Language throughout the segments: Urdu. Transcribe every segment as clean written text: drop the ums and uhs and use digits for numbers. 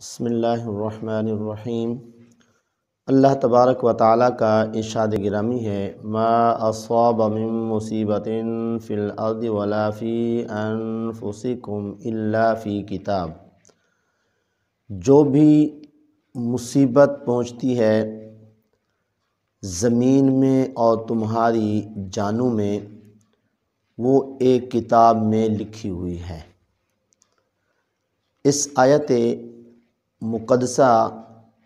بسم اللہ الرحمن الرحیم۔ اللہ تبارک و تعالیٰ کا ارشاد گرامی ہے، ما اصاب من مصیبت فی الارض ولا فی انفسکم الا فی کتاب۔ جو بھی مصیبت پہنچتی ہے زمین میں اور تمہاری جانوں میں، وہ ایک کتاب میں لکھی ہوئی ہے۔ اس آیت مقدسہ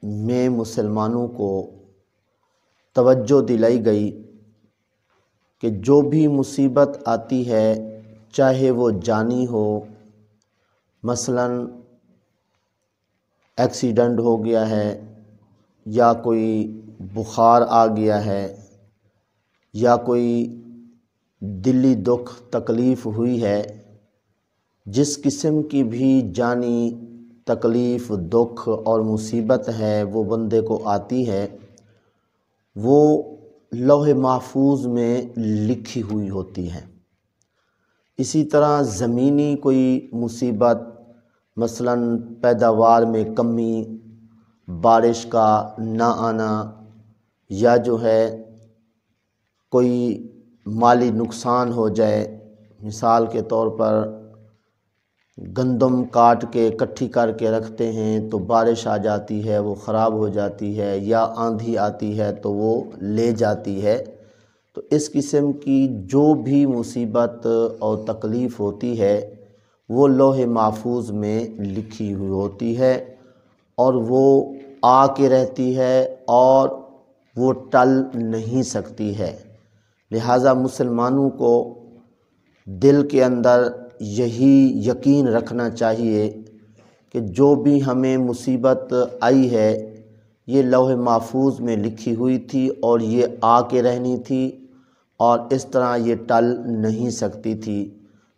میں مسلمانوں کو توجہ دلائی گئی کہ جو بھی مصیبت آتی ہے، چاہے وہ جانی ہو، مثلاً ایکسیڈنٹ ہو گیا ہے، یا کوئی بخار آ گیا ہے، یا کوئی دلی دکھ تکلیف ہوئی ہے، جس قسم کی بھی جانی تکلیف، دکھ اور مصیبت ہے وہ بندے کو آتی ہے، وہ لوح محفوظ میں لکھی ہوئی ہوتی ہے۔ اسی طرح زمینی کوئی مصیبت، مثلاً پیداوار میں کمی، بارش کا نہ آنا، یا جو ہے کوئی مالی نقصان ہو جائے، مثال کے طور پر گندم کاٹ کے اکٹھی کر کے رکھتے ہیں تو بارش آ جاتی ہے، وہ خراب ہو جاتی ہے، یا آندھی آتی ہے تو وہ لے جاتی ہے۔ تو اس قسم کی جو بھی مصیبت اور تکلیف ہوتی ہے وہ لوح محفوظ میں لکھی ہوئی ہوتی ہے، اور وہ آ کے رہتی ہے اور وہ ٹل نہیں سکتی ہے۔ لہٰذا مسلمانوں کو دل کے اندر یہی یقین رکھنا چاہیے کہ جو بھی ہمیں مصیبت آئی ہے یہ لوح محفوظ میں لکھی ہوئی تھی، اور یہ آ کے رہنی تھی، اور اس طرح یہ ٹل نہیں سکتی تھی۔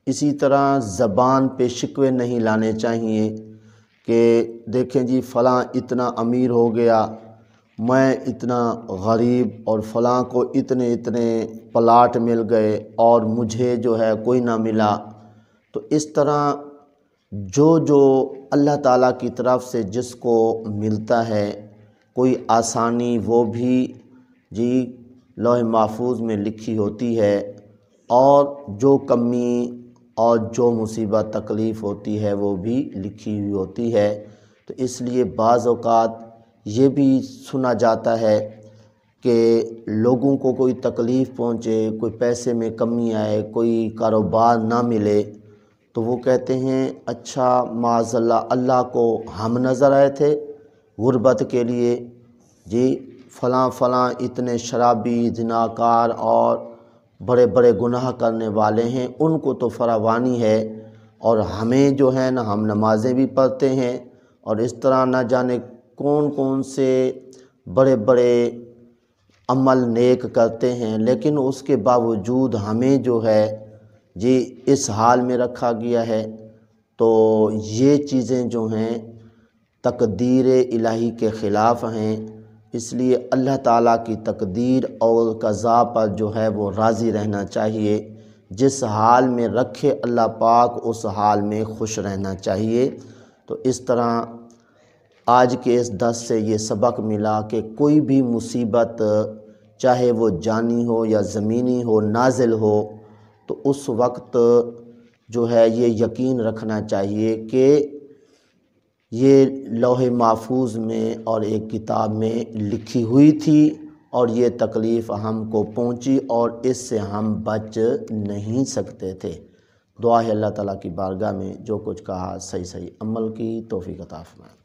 اسی طرح زبان پہ شکوے نہیں لانے چاہیے کہ دیکھیں جی فلاں اتنا امیر ہو گیا، میں اتنا غریب، اور فلاں کو اتنے پلاٹ مل گئے اور مجھے جو ہے کوئی نہ ملا۔ تو اس طرح جو اللہ تعالیٰ کی طرف سے جس کو ملتا ہے کوئی آسانی، وہ بھی جی لوح محفوظ میں لکھی ہوتی ہے، اور جو کمی اور جو مصیبت تکلیف ہوتی ہے وہ بھی لکھی ہوئی ہوتی ہے۔ تو اس لیے بعض اوقات یہ بھی سنا جاتا ہے کہ لوگوں کو کوئی تکلیف پہنچے، کوئی پیسے میں کمی آئے، کوئی کاروبار نہ ملے، تو وہ کہتے ہیں اچھا معاذ اللہ، اللہ کو ہم نظر آئے تھے غربت کے لیے، جی فلاں اتنے شرابی، زناکار اور بڑے بڑے گناہ کرنے والے ہیں، ان کو تو فراوانی ہے، اور ہمیں جو ہے نا ہم نمازیں بھی پڑھتے ہیں، اور اس طرح نہ جانے کون سے بڑے بڑے عمل نیک کرتے ہیں، لیکن اس کے باوجود ہمیں جو ہے جی اس حال میں رکھا گیا ہے۔ تو یہ چیزیں جو ہیں تقدیر الہی کے خلاف ہیں، اس لیے اللہ تعالیٰ کی تقدیر اور قضاء پر جو ہے وہ راضی رہنا چاہیے۔ جس حال میں رکھے اللہ پاک اس حال میں خوش رہنا چاہیے۔ تو اس طرح آج کے اس درس سے یہ سبق ملا کہ کوئی بھی مصیبت چاہے وہ جانی ہو یا زمینی ہو، نازل ہو، تو اس وقت جو ہے یہ یقین رکھنا چاہیے کہ یہ لوح محفوظ میں اور ایک کتاب میں لکھی ہوئی تھی، اور یہ تکلیف ہم کو پہنچی اور اس سے ہم بچ نہیں سکتے تھے۔ دعا ہے اللہ تعالیٰ کی بارگاہ میں جو کچھ کہا صحیح عمل کی توفیق عطا فرمائے۔